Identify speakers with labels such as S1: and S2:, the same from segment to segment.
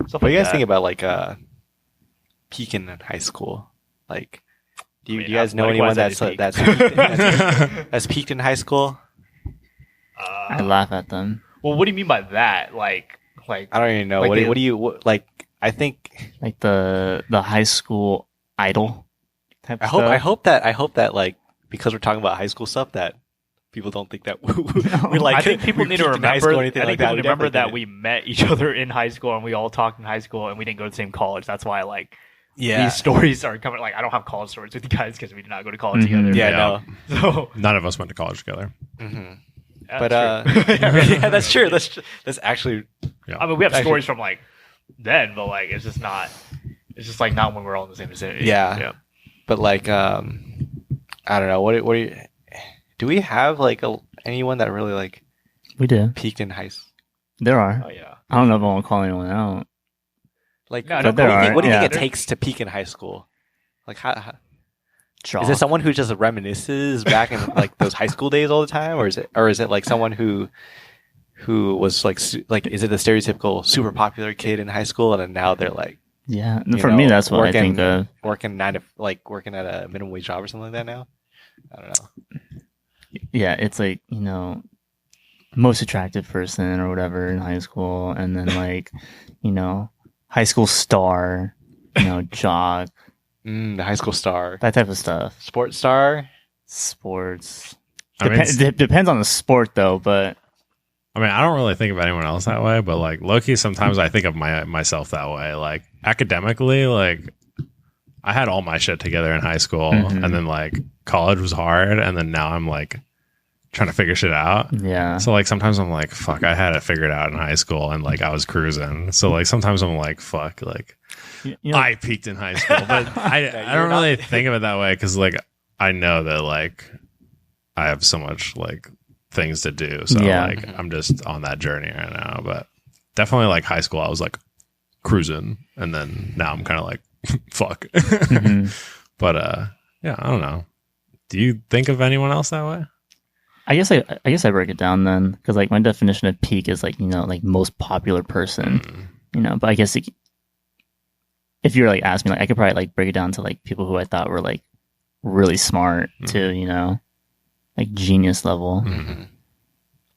S1: Stuff
S2: What
S1: like
S2: do you guys
S1: that.
S2: think about like peaking in high school? Like, do you guys know anyone
S1: likewise,
S2: that's
S1: I did peak.
S2: that's peaked in high school?
S3: I laugh at them.
S1: Well, what do you mean by that? Like
S2: I don't even know.
S1: Like
S2: What do you like? I think
S3: Like the high school idol type
S2: I
S3: stuff.
S2: hope that like because we're talking about high school stuff that people don't think that we like.
S1: I think people
S2: we
S1: need to
S2: peaked in high
S1: remember.
S2: school or
S1: I
S2: anything
S1: think
S2: like
S1: people
S2: that.
S1: need to remember
S2: definitely
S1: that we met each other in high school and we all talked in high school and we didn't go to the same college. That's why like
S2: yeah
S1: these stories are coming. Like I don't have college stories with you guys because we did not go to college
S3: Mhm.
S1: together.
S2: yeah
S4: Yeah.
S2: no.
S1: So
S4: None of us went to college together.
S2: hmm
S1: that's
S2: But
S1: true.
S2: yeah, that's true. That's actually
S1: I mean, we have
S2: Actually-
S1: stories from like then, but like it's just not. It's just like not when we're all in the same vicinity.
S2: Yeah. but like I don't know. What do you do? We have like anyone that really like
S3: We do.
S2: peaked in high school?
S3: There are.
S1: Oh yeah.
S3: I don't know if I want to call anyone out.
S2: Like,
S1: No,
S2: what
S1: no,
S2: do you
S3: there
S2: think,
S3: are,
S2: what do you
S3: yeah.
S2: think it takes to peak in high school? Like, how
S3: Chalk.
S2: is it someone who just reminisces back in like those high school days all the time, or is it like someone who was like is it the stereotypical super popular kid in high school and then now they're like
S3: Yeah.
S2: you
S3: For
S2: know,
S3: me, that's what I
S2: working-
S3: think of.
S2: working working at a minimum wage job or something like that now? I don't know.
S3: Yeah, it's like, most attractive person or whatever in high school, and then like, high school star, jock,
S2: The high school star,
S3: that type of stuff.
S2: sports star.
S3: Sports.
S4: I mean,
S3: Depends on the sport though, but
S4: I don't really think of anyone else that way, but like low-key, sometimes I think of myself that way. Like academically, like I had all my shit together in high school,
S3: Mhm.
S4: and then like college was hard, and then now I'm like trying to figure shit out.
S3: yeah.
S4: So like sometimes I'm like, fuck, I had it figured out in high school, and like I was cruising. So like sometimes I'm like, fuck, like I peaked in high school, but I don't really think of it that way because like I know that like I have so much like things to do, so
S3: Yeah.
S4: like I'm just on that journey right now. But definitely like high school, I was like cruising, and then now I'm kind of like fuck.
S3: Mhm.
S4: But yeah, I don't know. Do you think of anyone else that way?
S3: I guess I break it down then, because like my definition of peak is like like most popular person, But I guess if you're like asking me, like I could probably like break it down to like people who I thought were like really smart to like genius level.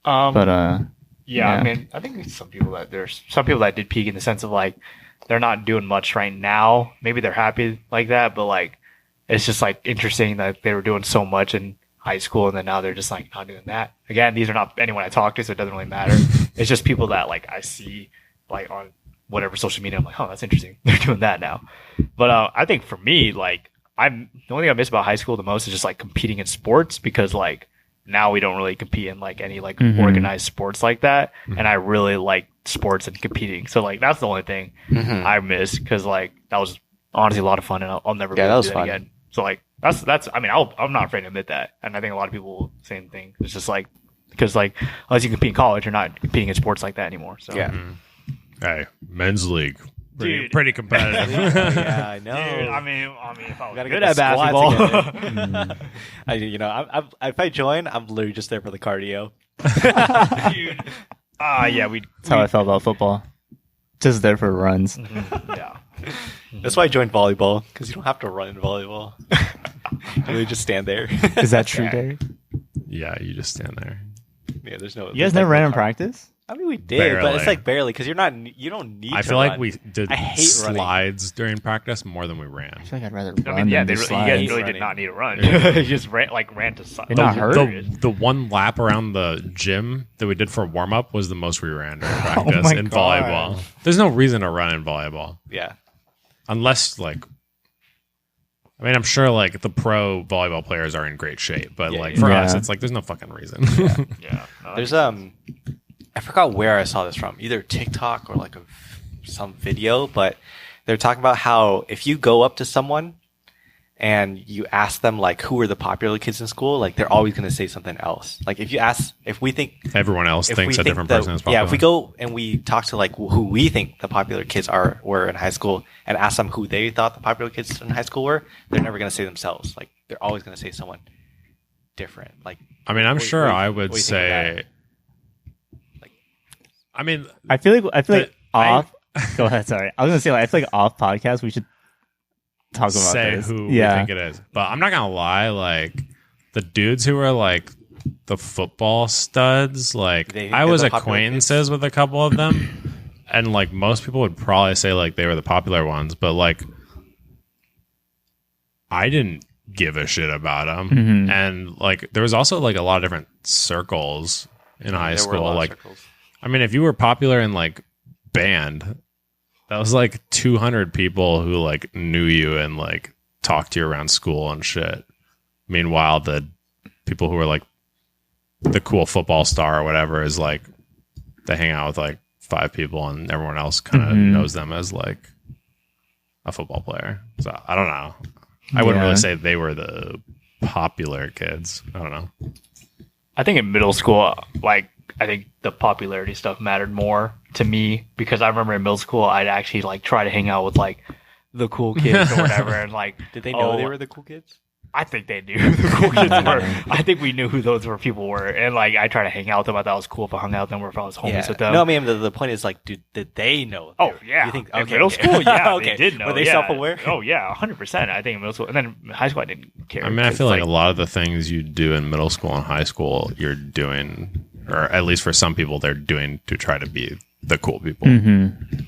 S3: But
S1: Yeah,
S3: Yeah.
S1: I mean, I think there's some people that did peak in the sense of like they're not doing much right now. Maybe they're happy like that, but like it's just like interesting that they were doing so much in high school and then now they're just like not doing that. Again, these are not anyone I talk to, so it doesn't really matter. It's just people that like I see like on whatever social media. I'm like, oh, that's interesting. They're doing that now. But I think for me, like the only thing I miss about high school the most is just like competing in sports because like now we don't really compete in like any like
S3: Mhm.
S1: organized sports like that, and I really like sports and competing. So like that's the only thing I miss because like that was honestly a lot of fun, and I'll never be
S2: Yeah,
S1: able
S2: that
S1: to
S2: was
S1: do that
S2: fun.
S1: again. So like that's I mean I'm not afraid to admit that, and I think a lot of people same thing. It's just like because like unless you compete in college, you're not competing in sports like that anymore. So
S2: Yeah.
S4: Hey, men's league,
S1: Dude.
S4: pretty competitive.
S2: Yeah, I know.
S1: Dude, I mean, if I was
S2: Gotta
S1: good
S2: get
S1: at
S2: the squad
S1: basketball,
S2: together. If I join, I'm literally just there for the cardio.
S1: dude. Yeah, we.
S3: that's how I felt about football. Just there for runs.
S1: Yeah.
S2: That's why I joined volleyball because you don't have to run in volleyball. You really just stand there.
S3: Is that true,
S1: Yeah.
S3: Derek?
S4: Yeah, you just stand there.
S2: Yeah, there's no.
S3: You guys never ran in practice?
S2: I mean, we did, but it's
S4: Barely.
S2: like barely because you don't need.
S4: I
S2: to
S4: feel like
S2: run.
S4: we did
S2: I hate running.
S4: slides during practice more than we ran.
S3: I feel like I'd rather
S1: I
S3: run
S1: mean, yeah,
S3: than do
S1: you
S3: slides.
S1: guys really
S2: running.
S1: did not need to run. You just ran to side.
S3: You're not hurt?
S4: The one lap around the gym that we did for warm up was the most we ran during practice
S3: my
S4: in
S3: God.
S4: volleyball. There's no reason to run in volleyball
S2: Yeah.
S4: unless like. I mean, I'm sure like the pro volleyball players are in great shape, but
S2: Yeah,
S4: like
S2: yeah.
S4: for
S3: Yeah.
S4: us, it's like there's no fucking reason.
S1: Yeah. No,
S2: There's I forgot where I saw this from, either TikTok or like some video, but they're talking about how if you go up to someone and you ask them like who are the popular kids in school, like they're always going to say something else. Like if we think
S4: Everyone else
S2: if
S4: thinks
S2: we
S4: a
S2: think
S4: different
S2: that-
S4: person is popular.
S2: Yeah, if we go and we talk to like who we think the popular kids were in high school and ask them who they thought the popular kids in high school were, they're never going to say themselves. Like they're always going to say someone different. Like
S4: I mean, I'm
S2: What-
S4: sure
S2: what-
S4: I
S2: what
S4: would
S2: do you think of
S4: say. I mean,
S3: I feel like
S4: I-
S3: off. Go ahead. Sorry, I was gonna say like I feel like off podcast we should talk about
S4: say
S3: this.
S4: who we think it is. But I'm not gonna lie, like the dudes who are like the football studs, like I was acquaintances with a couple of them, and like most people would probably say like they were the popular ones, but like I didn't give a shit about them.
S3: Mm-hmm.
S4: And like there was also like a lot of different circles in high school. Like I mean, if you were popular in like band, that was like 200 people who like knew you and like talked to you around school and shit. Meanwhile, the people who are like the cool football star or whatever is like they hang out with like 5 people and everyone else kind of knows them as like a football player. So I don't know. I wouldn't really say they were the popular kids. I don't know.
S1: I think in middle school, like I think the popularity stuff mattered more to me because I remember in middle school I'd actually like try to hang out with like the cool kids or whatever, and like
S2: did they know they were the cool kids?
S1: I think they knew who the cool kids were. I think we knew who those people were, and like I try to hang out with them. I thought it was cool if I hung out with them or if I was homies with them.
S2: No, I mean the point is like, dude, did they know?
S1: Oh yeah,
S2: you think
S1: in middle school, yeah, okay. They did know.
S2: Were they self-aware?
S1: Oh yeah, 100%. I think in middle school, and then in high school I didn't care.
S4: I mean, I feel like a lot of the things you do in middle school and high school, you're doing, or at least for some people, they're doing to try to be the cool people.
S3: Mm-hmm.